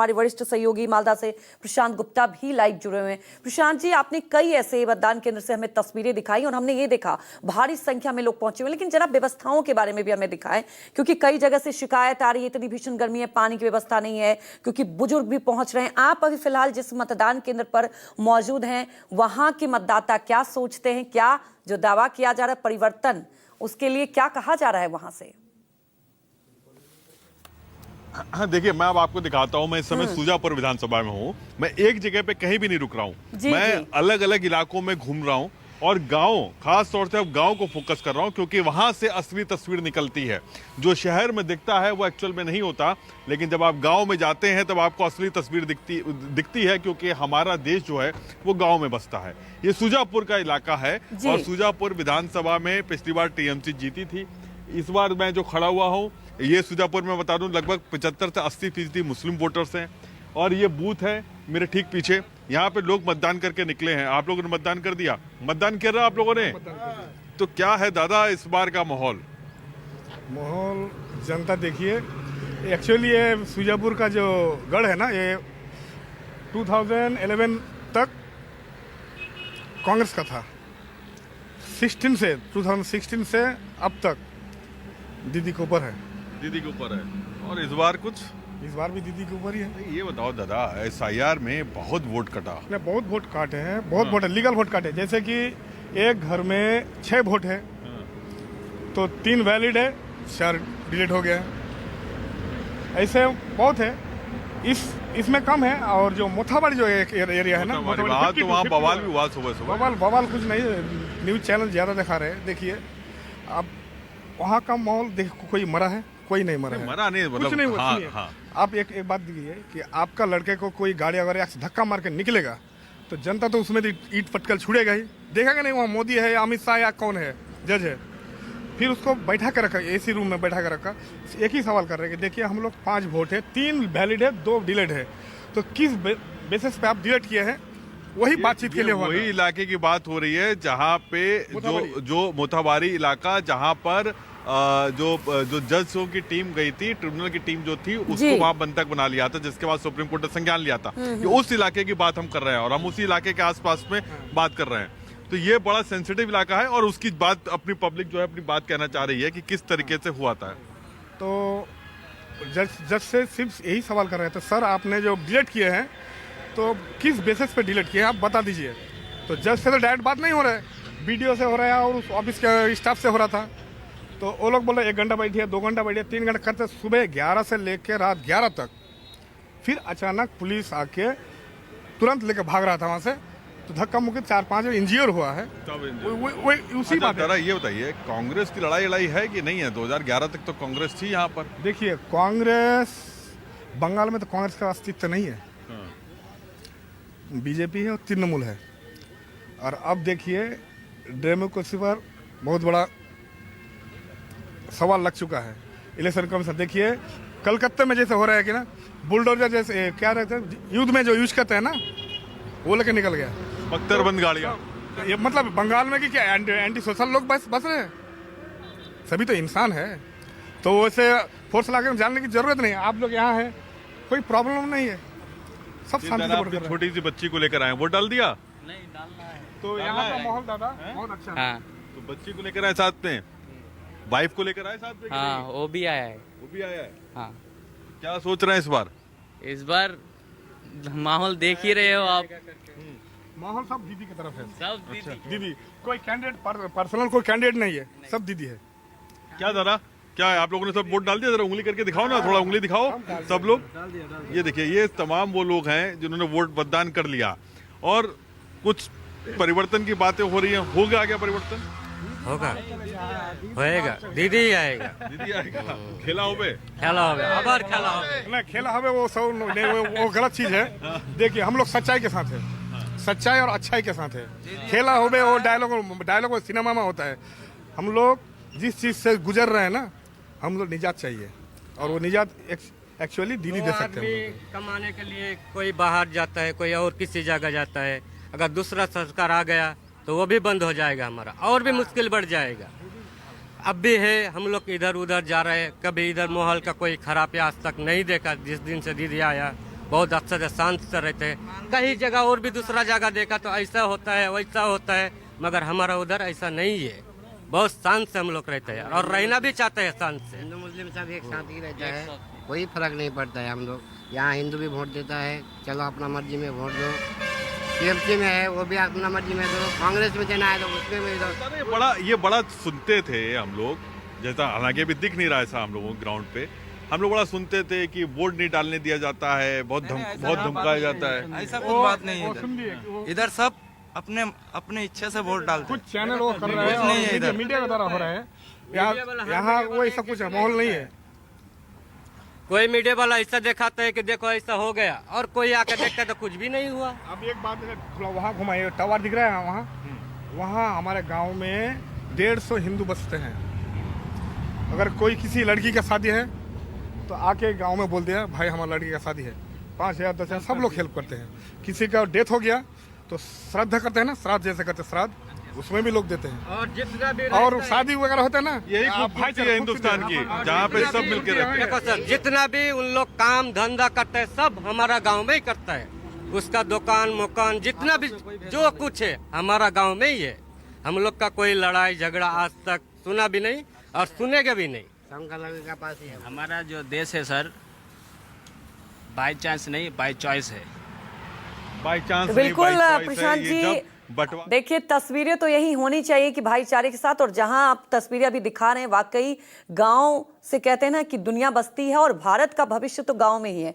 हमारे वरिष्ठ सहयोगी मालदा से प्रशांत गुप्ता भी लाइव जुड़े हुए हैं। प्रशांत जी, आपने कई ऐसे मतदान केंद्र से हमें तस्वीरें दिखाई और हमने ये देखा भारी संख्या में लोग पहुंचे हुए, लेकिन जरा व्यवस्थाओं के बारे में भी हमें दिखाएं, क्योंकि कई जगह से शिकायत आ रही है इतनी भीषण गर्मी है, पानी की व्यवस्था नहीं है, क्योंकि बुजुर्ग भी पहुंच रहे हैं। आप अभी फिलहाल जिस मतदान केंद्र पर मौजूद हैं, वहां के मतदाता क्या सोचते हैं? क्या जो दावा किया जा रहा है परिवर्तन, उसके लिए क्या कहा जा रहा है वहां से? हाँ, देखिए, मैं अब आपको दिखाता हूँ। मैं इस समय सुजापुर विधानसभा में हूँ। मैं एक जगह पे कहीं भी नहीं रुक रहा हूँ। मैं अलग अलग इलाकों में घूम रहा हूँ और गांव, खास तौर से अब गांव को फोकस कर रहा हूँ, क्योंकि वहां से असली तस्वीर निकलती है। जो शहर में दिखता है वो एक्चुअल में नहीं होता, लेकिन जब आप गांव में जाते हैं तब आपको असली तस्वीर दिखती है, क्योंकि हमारा देश जो है वो गांव में बसता है। ये सुजापुर का इलाका है और सुजापुर विधानसभा में पिछली बार टीएमसी जीती थी। इस बार मैं जो खड़ा हुआ हूँ, ये सुजापुर में बता दूं लगभग 75 से 80% मुस्लिम वोटर्स हैं और ये बूथ है मेरे ठीक पीछे। यहाँ पे लोग मतदान करके निकले हैं। आप लोगों ने मतदान कर दिया? मतदान कर रहा आप लोगों ने? तो क्या है दादा इस बार का माहौल? जनता देखिए, एक्चुअली ये सुजापुर का जो गढ़ है ना, ये 2011 तक कांग्रेस का था। 2016 से अब तक दीदी के ऊपर है। दीदी के ऊपर है। और इस बार कुछ? इस बार भी दीदी के ऊपर ही है। ये बताओ दादा, SIR में बहुत वोट कटा? बहुत वोट काटे हैं, बहुत वोट लीगल वोट काटे। जैसे कि एक घर में 6 वोट है तो 3 वैलिड है, 4 डिलीट हो गया है। ऐसे बहुत है। इसमें कम है। और जो मोथाबाड़ी जो एक एरिया है ना, तो वहाँ बवाल भी हुआ सुबह। बवाल कुछ नहीं, न्यूज चैनल ज्यादा दिखा रहे हैं। देखिए अब वहाँ का माहौल देख, कोई मरा है, कोई नहीं मरा है। मरा नहीं, मतलब कुछ नहीं हुआ। हाँ। आप एक बात देखिए कि आपका लड़के को कोई गाड़ी अगर धक्का मार के निकलेगा तो जनता तो उसमें ईट पटकल छुड़ेगा ही, देखेगा नहीं वहाँ मोदी है या अमित शाह या कौन है, जज है। फिर उसको बैठा कर रखा, AC रूम में बैठा कर रखा। एक ही सवाल कर रहे हैं कि देखिए हम लोग 5 वोट है, 3 वैलिड है, 2 डिलीट है, तो किस बेसिस पे आप डिलीट किए हैं? वही बातचीत के लिए हुआ। वही इलाके की बात हो रही है जहाँ पे जो मोथाबारी इलाका, जहाँ पर जो जजों की टीम गई थी, ट्रिब्यूनल की टीम जो थी, उसको वहां बंधक बना लिया था, जिसके बाद सुप्रीम कोर्ट ने संज्ञान लिया था। ये उस इलाके की बात हम कर रहे हैं और हम उसी इलाके के आसपास में बात कर रहे हैं। तो ये बड़ा सेंसिटिव इलाका है और उसकी बात अपनी पब्लिक जो है अपनी बात कहना चाह रही है कि किस तरीके से हुआ था। तो जज से सिर्फ यही सवाल कर रहे थे, सर आपने जो डिलीट किए हैं तो किस बेसिस पे डिलीट किए आप बता दीजिए। तो जज से तो डायरेक्ट बात नहीं हो रहा है, BDO से हो रहा है और उस ऑफिस के स्टाफ से हो रहा था। तो वो लोग बोल रहे 1 घंटा बैठिए, 2 घंटा बैठिए, 3 घंटा करते, सुबह 11 से लेकर रात 11 तक। फिर अचानक पुलिस आके तुरंत लेकर भाग रहा था वहाँ से, तो धक्का मुक्की 4-5 इंजीनियर हुआ है। उसी बात है। ये बताइए, कांग्रेस की लड़ाई है कि नहीं है? 2011 तक तो कांग्रेस थी यहाँ पर। देखिए कांग्रेस, बंगाल में तो कांग्रेस का अस्तित्व नहीं है। BJP है और तृणमूल है। और अब देखिए डेमोक्रेसी पर बहुत बड़ा सवाल लग चुका है। इलेक्शन कमीशन देखिए कलकत्ते में जैसे हो रहा है कि ना, बुलडोजर जैसे क्या रहते हैं युद्ध में जो यूज करते हैं ना, वो लेके निकल गया, बख्तरबंद गाड़ियां। ये मतलब बंगाल में कि क्या एंटी सोशल लोग बस रहे हैं? सभी तो इंसान है, तो वैसे फोर्स लाके जानने की जरूरत नहीं है। आप लोग यहाँ हैं, कोई प्रॉब्लम नहीं है, सब शांति से वोट कर रहे हैं। छोटी सी बच्ची को लेकर आए, वोट डाल दिया? नहीं, डालना है। तो यहाँ का माहौल दादा बहुत अच्छा है। तो बच्ची को लेकर आए साथ में, वाइफ को लेकर आए साथ में? हाँ, वो भी आया है। वो भी आया है। हाँ। क्या सोच रहे हैं इस बार? इस बार माहौल देख ही रहे हो आप। माहौल सब दीदी की तरफ है। सब दीदी। दीदी, कोई कैंडिडेट पर्सनल कोई कैंडिडेट नहीं है, सब दीदी है। क्या दादा, क्या है? आप लोगों ने सब वोट डाल दिया? जरा उंगली करके दिखाओ ना, थोड़ा उंगली दिखाओ सब लोग। ये देखिए, ये तमाम वो लोग हैं जिन्होंने वोट मतदान कर लिया और कुछ परिवर्तन की बातें हो रही हैं। हो गया क्या परिवर्तन? होगा, होएगा, दीदी ही आएगा। दीदी आएगा। खेला हो बे? खेला होगा, अबर खेला होगा। नहीं, खेला हमें वो सब नहीं, वो गलत चीज है। देखिए हम लोग सच्चाई के साथ है, सच्चाई और अच्छाई के साथ है। खेला हो बे वो डायलॉग सिनेमा में होता है। हम लोग जिस चीज से गुजर रहे हैं ना, हम लोग निजात चाहिए और वो निजात एक्चुअली दीदी दे सकते हैं। कमाने के लिए कोई बाहर जाता है, कोई और किसी जगह जाता है, अगर दूसरा सरकार आ गया तो वो भी बंद हो जाएगा, हमारा और भी मुश्किल बढ़ जाएगा। अब भी है, हम लोग इधर उधर जा रहे हैं, कभी इधर माहौल का कोई खराब आज तक नहीं देखा। जिस दिन से दीदी आया बहुत अच्छा से शांत से रहते हैं। कई जगह और भी दूसरा जगह देखा तो ऐसा होता है वैसा होता है, मगर हमारा उधर ऐसा नहीं है। बहुत शांत से हम लोग रहते हैं और रहना भी चाहते हैं शांत से। हिंदू मुस्लिम सब एक साथ ही रहता है, कोई फर्क नहीं पड़ता है। हम लोग यहाँ हिंदू भी वोट देता है, चलो अपना मर्जी में वोट दो। टीएमसी में है वो भी अपना मर्जी में दो, कांग्रेस में देना है तो उसमें भी दो। ये बड़ा सुनते थे हम लोग, जैसा हालांकि अभी दिख नहीं रहा ऐसा हम लोगों ग्राउंड पे। हम लोग बड़ा सुनते थे कि वोट नहीं डालने दिया जाता है, बहुत धमकाया जाता है। ऐसा कुछ बात नहीं है इधर सब अपने अपने इच्छा से वोट डालते कुछ चैनल वो कर रहे कुछ नहीं है हैं, इधर। मीडिया के द्वारा हो रहा है। यहाँ वो ऐसा कुछ माहौल नहीं है। कोई मीडिया वाला ऐसा दिखाता है कि देखो ऐसा हो गया, और कोई आके देखता है तो कुछ भी नहीं हुआ। अब एक बात है, थोड़ा वहाँ घुमाइए, टावर दिख रहा है वहाँ हमारे गांव में 150 हिंदू बसते हैं। अगर कोई किसी लड़की का शादी है तो आके गांव में बोल दिया भाई हमारी लड़की का शादी है, 5,000 10,000 सब लोग हेल्प करते हैं। किसी का डेथ हो गया तो श्राद्ध करते हैं ना, श्राद्ध जैसे करते हैं श्राद्ध, उसमें भी लोग देते हैं। और जितना भी और शादी वगैरह होता है ना, यही खूबसूरती है हिंदुस्तान की, जहाँ पे सब मिलके रहते हैं। देखो सर, जितना भी उन लोग काम धंधा करते हैं सब हमारा गांव में ही करता है। उसका दुकान मकान जितना भी जो कुछ है हमारा गांव में ही है। हम लोग का कोई लड़ाई झगड़ा आज तक सुना भी नहीं और सुनेगा भी नहीं। का पास ही है। हमारा जो देश है सर, बाय चांस नहीं बाय चॉइस है। बाई चांस तो बिल्कुल प्रशांत जी, देखिए तस्वीरें तो यही होनी चाहिए कि भाईचारे के साथ, और जहां आप तस्वीरें अभी दिखा रहे हैं वाकई गांव से कहते हैं ना कि दुनिया बसती है और भारत का भविष्य तो गांव में ही है।